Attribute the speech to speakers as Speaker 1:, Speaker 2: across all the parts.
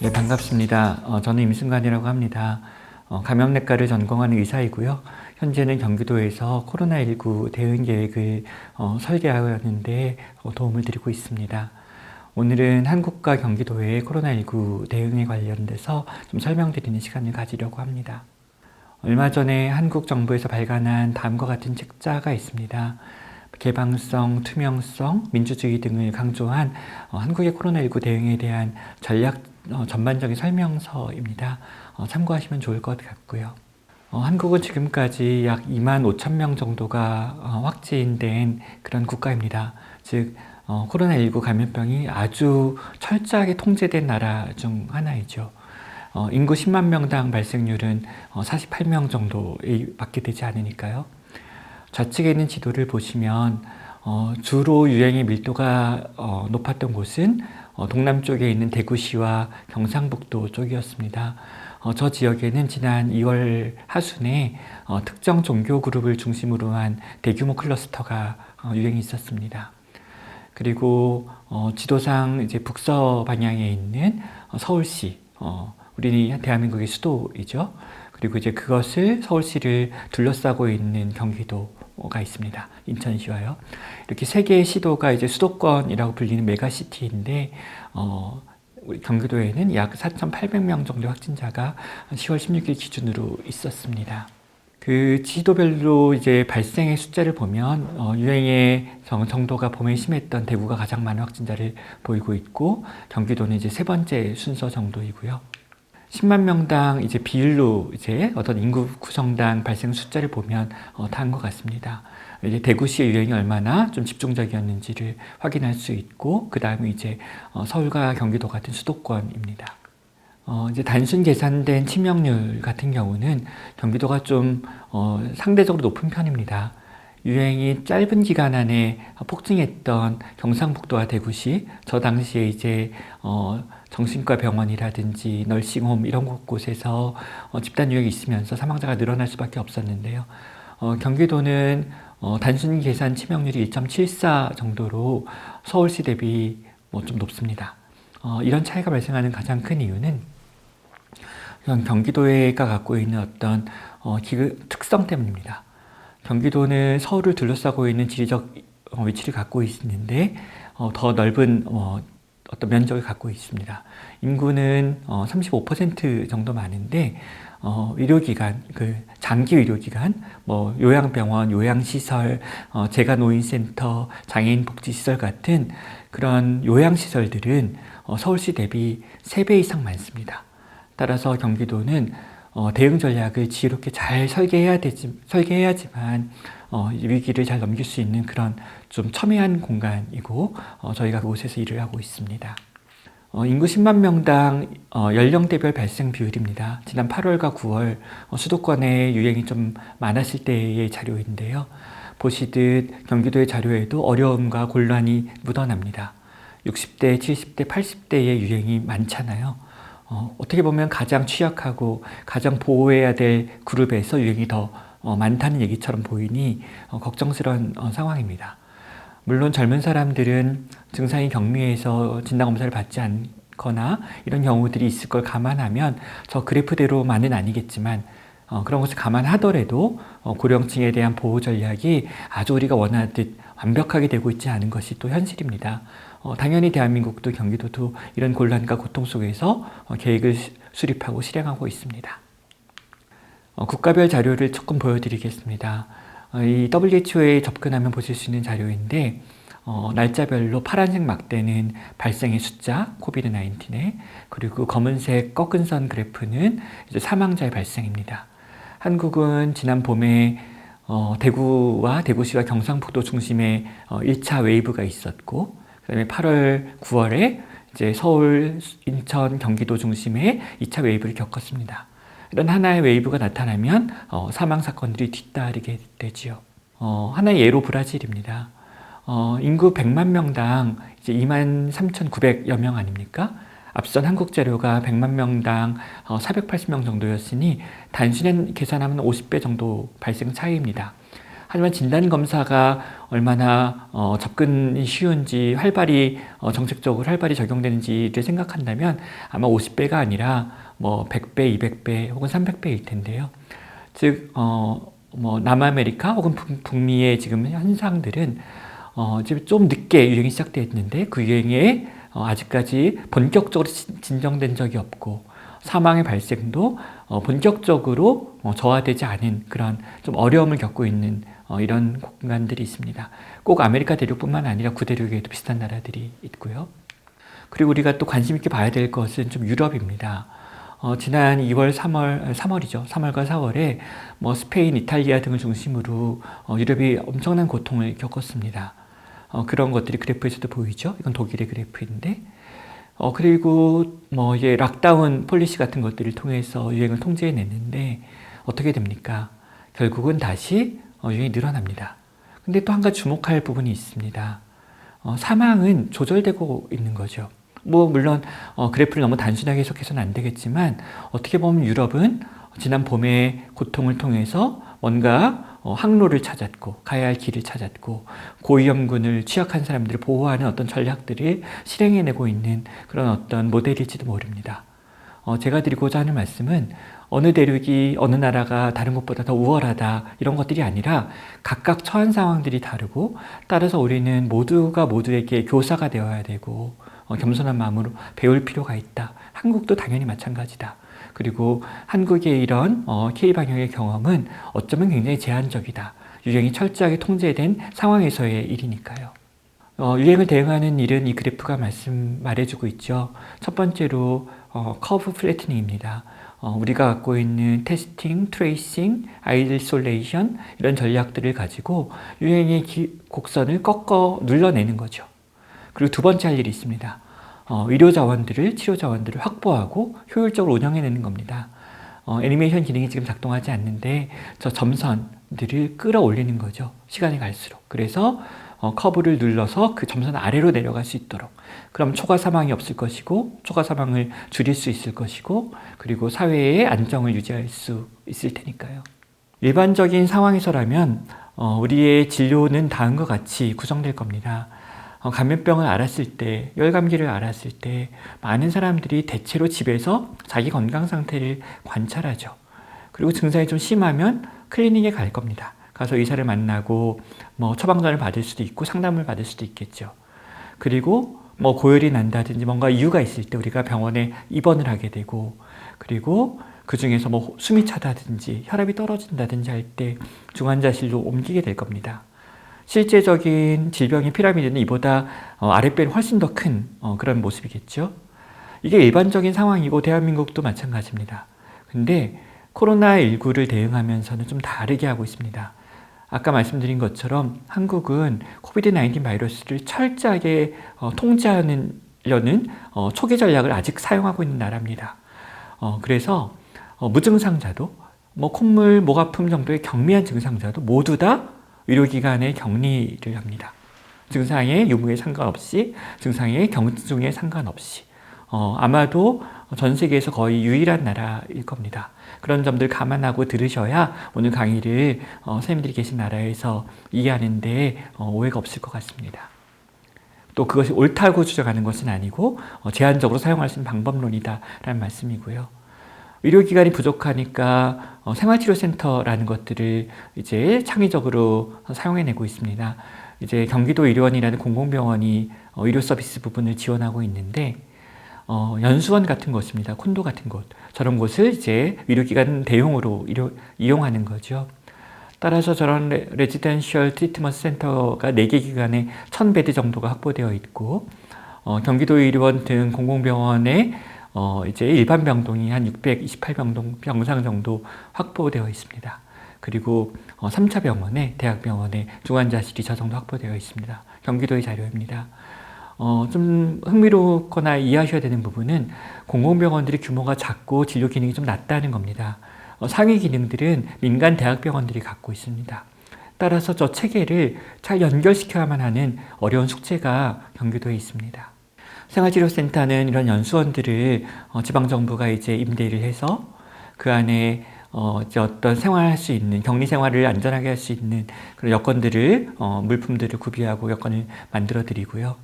Speaker 1: 네, 반갑습니다. 저는 임승관이라고 합니다. 감염내과를 전공하는 의사이고요. 현재는 경기도에서 코로나19 대응 계획을 설계하는데 도움을 드리고 있습니다. 오늘은 한국과 경기도의 코로나19 대응에 관련돼서 좀 설명드리는 시간을 가지려고 합니다. 얼마 전에 한국 정부에서 발간한 다음과 같은 책자가 있습니다. 개방성, 투명성, 민주주의 등을 강조한 한국의 코로나19 대응에 대한 전략 전반적인 설명서입니다. 참고하시면 좋을 것 같고요. 한국은 지금까지 약 2만 5천 명 정도가 확진된 그런 국가입니다. 즉 코로나19 감염병이 아주 철저하게 통제된 나라 중 하나이죠. 인구 10만 명당 발생률은 48명 정도밖에 되지 않으니까요. 좌측에 있는 지도를 보시면 주로 유행의 밀도가 높았던 곳은 동남쪽에 있는 대구시와 경상북도 쪽이었습니다. 저 지역에는 지난 2월 하순에 특정 종교 그룹을 중심으로 한 대규모 클러스터가 유행이 있었습니다. 그리고 지도상 이제 북서 방향에 있는 서울시, 우리 대한민국의 수도이죠. 그리고 이제 그것을 서울시를 둘러싸고 있는 경기도가 있습니다. 인천시와요. 이렇게 세 개의 시도가 이제 수도권이라고 불리는 메가시티인데, 우리 경기도에는 약 4,800명 정도 확진자가 10월 16일 기준으로 있었습니다. 그 지도별로 이제 발생의 숫자를 보면 유행의 정도가 봄에 심했던 대구가 가장 많은 확진자를 보이고 있고, 경기도는 이제 세 번째 순서 정도이고요. 10만 명당 이제 비율로 이제 어떤 인구 구성당 발생 숫자를 보면 다한 것 같습니다. 이제 대구시의 유행이 얼마나 좀 집중적이었는지를 확인할 수 있고, 그 다음에 이제 서울과 경기도 같은 수도권입니다. 이제 단순 계산된 치명률 같은 경우는 경기도가 좀 상대적으로 높은 편입니다. 유행이 짧은 기간 안에 폭증했던 경상북도와 대구시, 저 당시에 이제 정신과 병원이라든지 널싱홈 이런 곳에서 집단 유행이 있으면서 사망자가 늘어날 수밖에 없었는데요. 경기도는 단순 계산 치명률이 1.74 정도로 서울시 대비 좀 높습니다. 이런 차이가 발생하는 가장 큰 이유는 경기도가 갖고 있는 어떤 특성 때문입니다. 경기도는 서울을 둘러싸고 있는 지리적 위치를 갖고 있는데 더 넓은 어떤 면적을 갖고 있습니다. 인구는 35% 정도 많은데 의료기관, 그 장기 의료기관, 뭐 요양병원, 요양시설, 재가노인센터, 장애인복지시설 같은 그런 요양시설들은 서울시 대비 3배 이상 많습니다. 따라서 경기도는 대응 전략을 지혜롭게 잘 설계해야지만 위기를 잘 넘길 수 있는 그런 좀 첨예한 공간이고, 저희가 그곳에서 일을 하고 있습니다. 인구 10만 명당 연령대별 발생 비율입니다. 지난 8월과 9월 수도권에 유행이 좀 많았을 때의 자료인데요. 보시듯 경기도의 자료에도 어려움과 곤란이 묻어납니다. 60대, 70대, 80대의 유행이 많잖아요. 어떻게 보면 가장 취약하고 가장 보호해야 될 그룹에서 유행이 더 많다는 얘기처럼 보이니 걱정스러운 상황입니다. 물론 젊은 사람들은 증상이 경미해서 진단검사를 받지 않거나 이런 경우들이 있을 걸 감안하면 저 그래프대로만은 아니겠지만 그런 것을 감안하더라도 고령층에 대한 보호 전략이 아주 우리가 원하듯 완벽하게 되고 있지 않은 것이 또 현실입니다. 당연히 대한민국도 경기도도 이런 곤란과 고통 속에서 계획을 수립하고 실행하고 있습니다. 국가별 자료를 조금 보여드리겠습니다. 이 WHO에 접근하면 보실 수 있는 자료인데 날짜별로 파란색 막대는 발생의 숫자, 코비드-19의, 그리고 검은색 꺾은 선 그래프는 이제 사망자의 발생입니다. 한국은 지난 봄에 대구와 대구시와 경상북도 중심의 1차 웨이브가 있었고, 그다음에 8월, 9월에 이제 서울, 인천, 경기도 중심의 2차 웨이브를 겪었습니다. 이런 하나의 웨이브가 나타나면 사망 사건들이 뒤따르게 되지요. 하나의 예로 브라질입니다. 인구 100만 명당 이제 23,900여 명 아닙니까? 앞선 한국 자료가 100만 명당 480명 정도였으니 단순히 계산하면 50배 정도 발생 차이입니다. 하지만 진단검사가 얼마나 접근이 쉬운지 활발히 정책적으로 활발히 적용되는지를 생각한다면 아마 50배가 아니라 뭐 100배, 200배 혹은 300배일 텐데요. 즉 뭐 남아메리카 혹은 북미의 지금 현상들은 지금 좀 늦게 유행이 시작됐는데 그 유행에 아직까지 본격적으로 진정된 적이 없고 사망의 발생도 본격적으로 저하되지 않은 그런 좀 어려움을 겪고 있는 이런 공간들이 있습니다. 꼭 아메리카 대륙뿐만 아니라 구대륙에도 비슷한 나라들이 있고요. 그리고 우리가 또 관심 있게 봐야 될 것은 좀 유럽입니다. 지난 2월, 3월이죠. 3월과 4월에 뭐 스페인, 이탈리아 등을 중심으로 유럽이 엄청난 고통을 겪었습니다. 그런 것들이 그래프에서도 보이죠. 이건 독일의 그래프인데, 그리고 뭐 이제 락다운 폴리시 같은 것들을 통해서 유행을 통제해냈는데 어떻게 됩니까? 결국은 다시 유행이 늘어납니다. 근데 또 한 가지 주목할 부분이 있습니다. 사망은 조절되고 있는 거죠. 뭐 물론 그래프를 너무 단순하게 해석해서는 안 되겠지만 어떻게 보면 유럽은 지난 봄의 고통을 통해서 뭔가 항로를 찾았고 가야 할 길을 찾았고 고위험군을 취약한 사람들을 보호하는 어떤 전략들을 실행해내고 있는 그런 어떤 모델일지도 모릅니다. 제가 드리고자 하는 말씀은 어느 대륙이 어느 나라가 다른 곳보다 더 우월하다 이런 것들이 아니라 각각 처한 상황들이 다르고 따라서 우리는 모두가 모두에게 교사가 되어야 되고 겸손한 마음으로 배울 필요가 있다. 한국도 당연히 마찬가지다. 그리고 한국의 이런 K방역의 경험은 어쩌면 굉장히 제한적이다. 유행이 철저하게 통제된 상황에서의 일이니까요. 유행을 대응하는 일은 이 그래프가 말해주고 있죠. 첫 번째로 커브 플래트닝입니다. 우리가 갖고 있는 테스팅, 트레이싱, 아이솔레이션 이런 전략들을 가지고 유행의 곡선을 꺾어 눌러내는 거죠. 그리고 두 번째 할 일이 있습니다. 의료 자원들을, 치료 자원들을 확보하고 효율적으로 운영해내는 겁니다. 애니메이션 기능이 지금 작동하지 않는데 저 점선들을 끌어올리는 거죠. 시간이 갈수록. 그래서 커브를 눌러서 그 점선 아래로 내려갈 수 있도록. 그럼 초과 사망이 없을 것이고 초과 사망을 줄일 수 있을 것이고 그리고 사회의 안정을 유지할 수 있을 테니까요. 일반적인 상황에서라면 우리의 진료는 다음과 같이 구성될 겁니다. 감염병을 알았을 때, 열감기를 알았을 때 많은 사람들이 대체로 집에서 자기 건강 상태를 관찰하죠. 그리고 증상이 좀 심하면 클리닉에 갈 겁니다. 가서 의사를 만나고 뭐 처방전을 받을 수도 있고 상담을 받을 수도 있겠죠. 그리고 뭐 고열이 난다든지 뭔가 이유가 있을 때 우리가 병원에 입원을 하게 되고 그리고 그 중에서 뭐 숨이 차다든지 혈압이 떨어진다든지 할 때 중환자실로 옮기게 될 겁니다. 실제적인 질병의 피라미드는 이보다 아랫배는 훨씬 더 큰 그런 모습이겠죠. 이게 일반적인 상황이고 대한민국도 마찬가지입니다. 근데 코로나19를 대응하면서는 좀 다르게 하고 있습니다. 아까 말씀드린 것처럼 한국은 코비드-19 바이러스를 철저하게 통제하려는 초기 전략을 아직 사용하고 있는 나라입니다. 그래서 무증상자도 뭐 콧물, 목 아픔 정도의 경미한 증상자도 모두 다 의료기관에 격리를 합니다. 증상의 유무에 상관없이, 증상의 경중에 상관없이. 아마도 전 세계에서 거의 유일한 나라일 겁니다. 그런 점들 감안하고 들으셔야 오늘 강의를 선생님들이 계신 나라에서 이해하는데 오해가 없을 것 같습니다. 또 그것이 옳다고 주장하는 것은 아니고 제한적으로 사용할 수 있는 방법론이다라는 말씀이고요. 의료기관이 부족하니까 생활치료센터라는 것들을 이제 창의적으로 사용해내고 있습니다. 이제 경기도 의료원이라는 공공병원이 의료 서비스 부분을 지원하고 있는데 연수원 같은 곳입니다. 콘도 같은 곳. 저런 곳을 이제 의료기관 대용으로 이용하는 거죠. 따라서 저런 레지던셜 트리트먼트 센터가 4개 기관에 1000베드 정도가 확보되어 있고 경기도 의료원 등 공공병원에 이제 일반 병동이 한 628병상 정도 확보되어 있습니다. 그리고 3차 병원에, 대학병원에 중환자실이 저 정도 확보되어 있습니다. 경기도의 자료입니다. 좀 흥미롭거나 이해하셔야 되는 부분은 공공병원들이 규모가 작고 진료 기능이 좀 낮다는 겁니다. 상위 기능들은 민간 대학병원들이 갖고 있습니다. 따라서 저 체계를 잘 연결시켜야만 하는 어려운 숙제가 경기도에 있습니다. 생활치료센터는 이런 연수원들을 지방정부가 이제 임대를 해서 그 안에 이제 어떤 생활할 수 있는, 격리 생활을 안전하게 할 수 있는 그런 여건들을, 물품들을 구비하고 여건을 만들어 드리고요.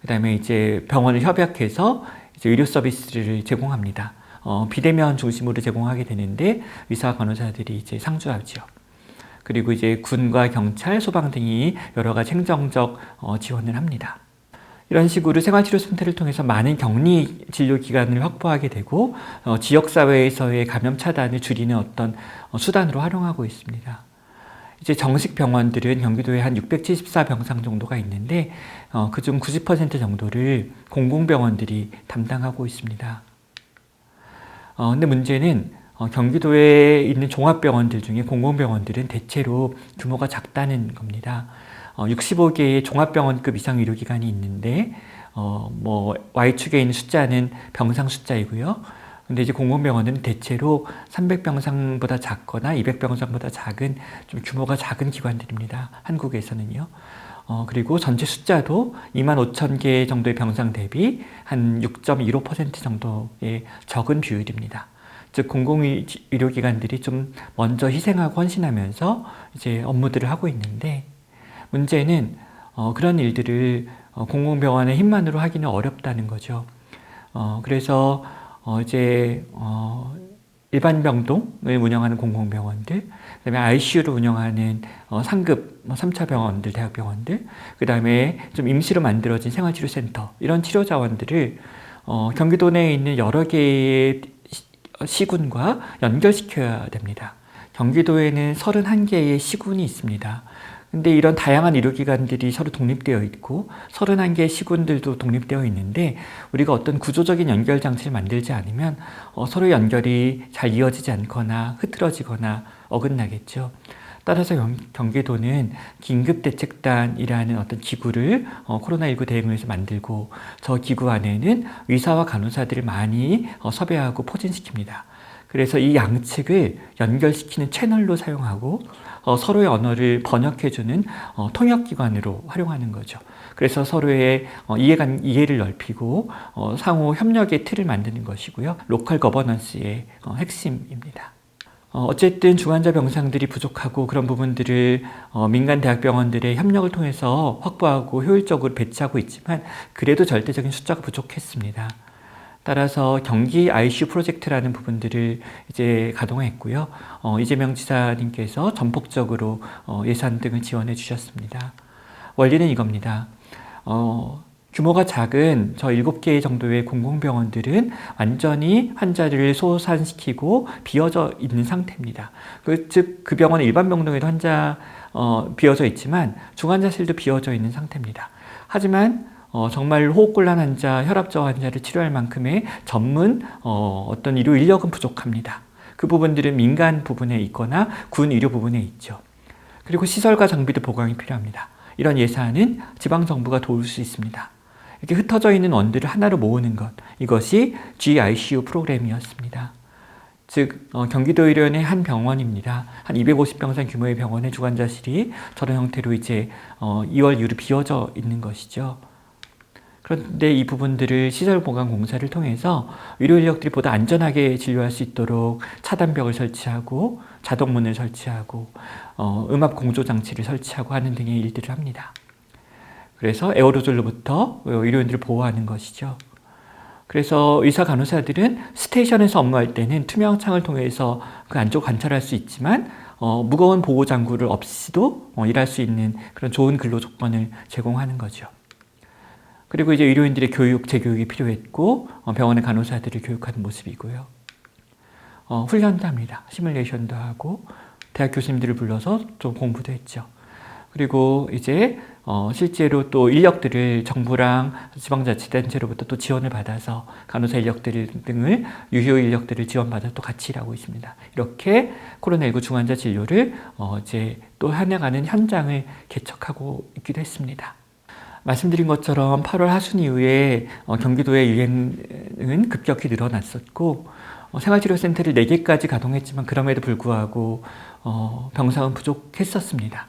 Speaker 1: 그 다음에 이제 병원을 협약해서 이제 의료 서비스를 제공합니다. 비대면 중심으로 제공하게 되는데 의사와 간호사들이 이제 상주하죠. 그리고 이제 군과 경찰, 소방 등이 여러 가지 행정적 지원을 합니다. 이런 식으로 생활치료센터를 통해서 많은 격리 진료 기관을 확보하게 되고 지역사회에서의 감염 차단을 줄이는 어떤 수단으로 활용하고 있습니다. 이제 정식 병원들은 경기도에 한 674병상 정도가 있는데 그중 90% 정도를 공공병원들이 담당하고 있습니다. 근데 문제는 경기도에 있는 종합병원들 중에 공공병원들은 대체로 규모가 작다는 겁니다. 65개의 종합병원급 이상 의료기관이 있는데 Y축에 있는 숫자는 병상 숫자이고요. 근데 이제 공공병원은 대체로 300병상보다 작거나 200병상보다 작은 좀 규모가 작은 기관들입니다. 한국에서는요. 그리고 전체 숫자도 25,000개 정도의 병상 대비 한 6.15% 정도의 적은 비율입니다. 즉 공공의료기관들이 좀 먼저 희생하고 헌신하면서 이제 업무들을 하고 있는데 문제는 그런 일들을 공공병원의 힘만으로 하기는 어렵다는 거죠. 그래서 이제 일반 병동을 운영하는 공공병원들, 그다음에 ICU를 운영하는 상급 3차 병원들, 대학병원들, 그다음에 좀 임시로 만들어진 생활치료센터 이런 치료 자원들을 경기도 내에 있는 여러 개의 시군과 연결시켜야 됩니다. 경기도에는 31개의 시군이 있습니다. 근데 이런 다양한 의료기관들이 서로 독립되어 있고 31개의 시군들도 독립되어 있는데 우리가 어떤 구조적인 연결 장치를 만들지 않으면 서로 연결이 잘 이어지지 않거나 흐트러지거나 어긋나겠죠. 따라서 경기도는 긴급대책단이라는 어떤 기구를 코로나19 대응을 위해서 만들고 저 기구 안에는 의사와 간호사들을 많이 섭외하고 포진시킵니다. 그래서 이 양측을 연결시키는 채널로 사용하고 서로의 언어를 번역해주는 통역기관으로 활용하는 거죠. 그래서 서로의 이해를 넓히고 상호 협력의 틀을 만드는 것이고요. 로컬 거버넌스의 핵심입니다. 어쨌든 중환자 병상들이 부족하고 그런 부분들을 민간 대학병원들의 협력을 통해서 확보하고 효율적으로 배치하고 있지만 그래도 절대적인 숫자가 부족했습니다. 따라서 경기 ICU 프로젝트라는 부분들을 이제 가동했고요. 이재명 지사님께서 전폭적으로 예산 등을 지원해 주셨습니다. 원리는 이겁니다. 규모가 작은 저 7개 정도의 공공병원들은 완전히 환자를 소산시키고 비어져 있는 상태입니다. 즉, 그 병원은 일반 병동에도 환자 비어져 있지만 중환자실도 비어져 있는 상태입니다. 하지만 정말 호흡곤란 환자, 혈압저 환자를 치료할 만큼의 전문 어떤 의료 인력은 부족합니다. 그 부분들은 민간 부분에 있거나 군 의료 부분에 있죠. 그리고 시설과 장비도 보강이 필요합니다. 이런 예산은 지방정부가 도울 수 있습니다. 이렇게 흩어져 있는 원들을 하나로 모으는 것, 이것이 GICU 프로그램이었습니다. 즉 경기도의료원의 한 병원입니다. 한 250병상 규모의 병원의 중환자실이 저런 형태로 이제 2월 이후로 비어져 있는 것이죠. 그런데 이 부분들을 시설 보강 공사를 통해서 의료 인력들이 보다 안전하게 진료할 수 있도록 차단벽을 설치하고 자동문을 설치하고 음압 공조 장치를 설치하고 하는 등의 일들을 합니다. 그래서 에어로졸로부터 의료인들을 보호하는 것이죠. 그래서 의사 간호사들은 스테이션에서 업무할 때는 투명 창을 통해서 그 안쪽을 관찰할 수 있지만 무거운 보호 장구를 없이도 일할 수 있는 그런 좋은 근로 조건을 제공하는 거죠. 그리고 이제 의료인들의 교육, 재교육이 필요했고 병원의 간호사들을 교육하는 모습이고요. 훈련도 합니다. 시뮬레이션도 하고 대학 교수님들을 불러서 좀 공부도 했죠. 그리고 이제 실제로 또 인력들을 정부랑 지방자치단체로부터 또 지원을 받아서 간호사 인력들 등을 유효 인력들을 지원받아서 또 같이 일하고 있습니다. 이렇게 코로나19 중환자 진료를 이제 또 해나가는 현장을 개척하고 있기도 했습니다. 말씀드린 것처럼 8월 하순 이후에 경기도의 유행은 급격히 늘어났었고 생활치료센터를 4개까지 가동했지만 그럼에도 불구하고 병상은 부족했었습니다.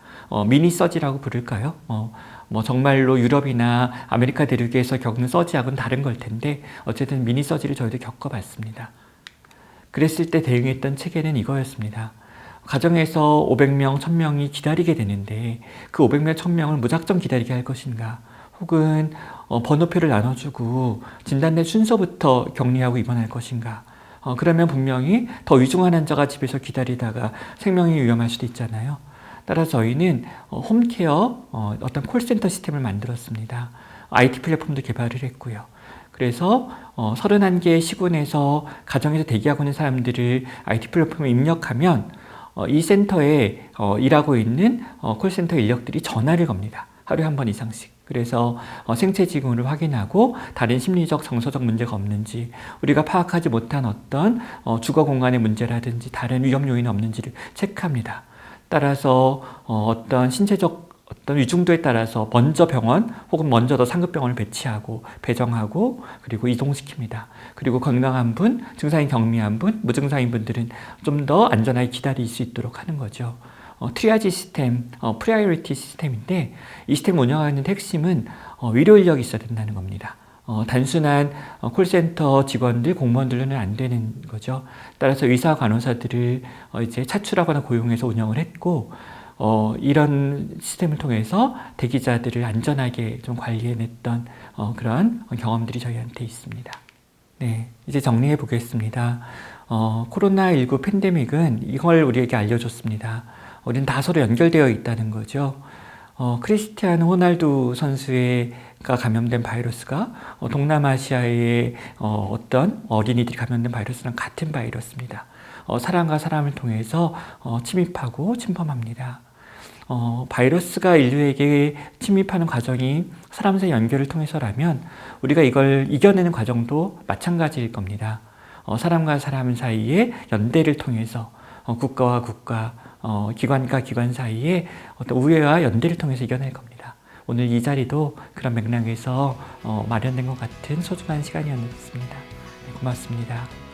Speaker 1: 미니 서지라고 부를까요? 정말로 유럽이나 아메리카 대륙에서 겪는 서지하고는 다른 걸 텐데 어쨌든 미니 서지를 저희도 겪어봤습니다. 그랬을 때 대응했던 체계는 이거였습니다. 가정에서 500명, 1000명이 기다리게 되는데 그 500명, 1000명을 무작정 기다리게 할 것인가, 혹은 번호표를 나눠주고 진단된 순서부터 격리하고 입원할 것인가. 그러면 분명히 더 위중한 환자가 집에서 기다리다가 생명이 위험할 수도 있잖아요. 따라서 저희는 홈케어 어떤 콜센터 시스템을 만들었습니다. IT 플랫폼도 개발을 했고요. 그래서 31개의 시군에서 가정에서 대기하고 있는 사람들을 IT 플랫폼에 입력하면 이 센터에 일하고 있는 콜센터 인력들이 전화를 겁니다. 하루에 한 번 이상씩. 그래서 생체 지금을 확인하고 다른 심리적, 정서적 문제가 없는지, 우리가 파악하지 못한 어떤 주거 공간의 문제라든지 다른 위험 요인이 없는지를 체크합니다. 따라서 어떤 신체적 어떤 위중도에 따라서 먼저 병원 혹은 먼저 더 상급 병원을 배치하고 배정하고 그리고 이동시킵니다. 그리고 건강한 분, 증상이 경미한 분, 무증상인 분들은 좀 더 안전하게 기다릴 수 있도록 하는 거죠. 트리아지 시스템, 프라이어리티 시스템인데 이 시스템 운영하는 핵심은 위로 인력이 있어야 된다는 겁니다. 단순한 콜센터 직원들, 공무원들로는 안 되는 거죠. 따라서 의사, 간호사들을 이제 차출하거나 고용해서 운영을 했고, 이런 시스템을 통해서 대기자들을 안전하게 좀 관리해냈던 그런 경험들이 저희한테 있습니다. 네, 이제 정리해 보겠습니다. 코로나19 팬데믹은 이걸 우리에게 알려줬습니다. 우리는 다 서로 연결되어 있다는 거죠. 크리스티아노 호날두 선수가 감염된 바이러스가 동남아시아의 어떤 어린이들이 감염된 바이러스랑 같은 바이러스입니다. 사람과 사람을 통해서 침입하고 침범합니다. 바이러스가 인류에게 침입하는 과정이 사람 사이 연결을 통해서라면 우리가 이걸 이겨내는 과정도 마찬가지일 겁니다. 사람과 사람 사이의 연대를 통해서 국가와 국가, 기관과 기관 사이에 어떤 우애와 연대를 통해서 이겨낼 겁니다. 오늘 이 자리도 그런 맥락에서 마련된 것 같은 소중한 시간이었습니다. 고맙습니다.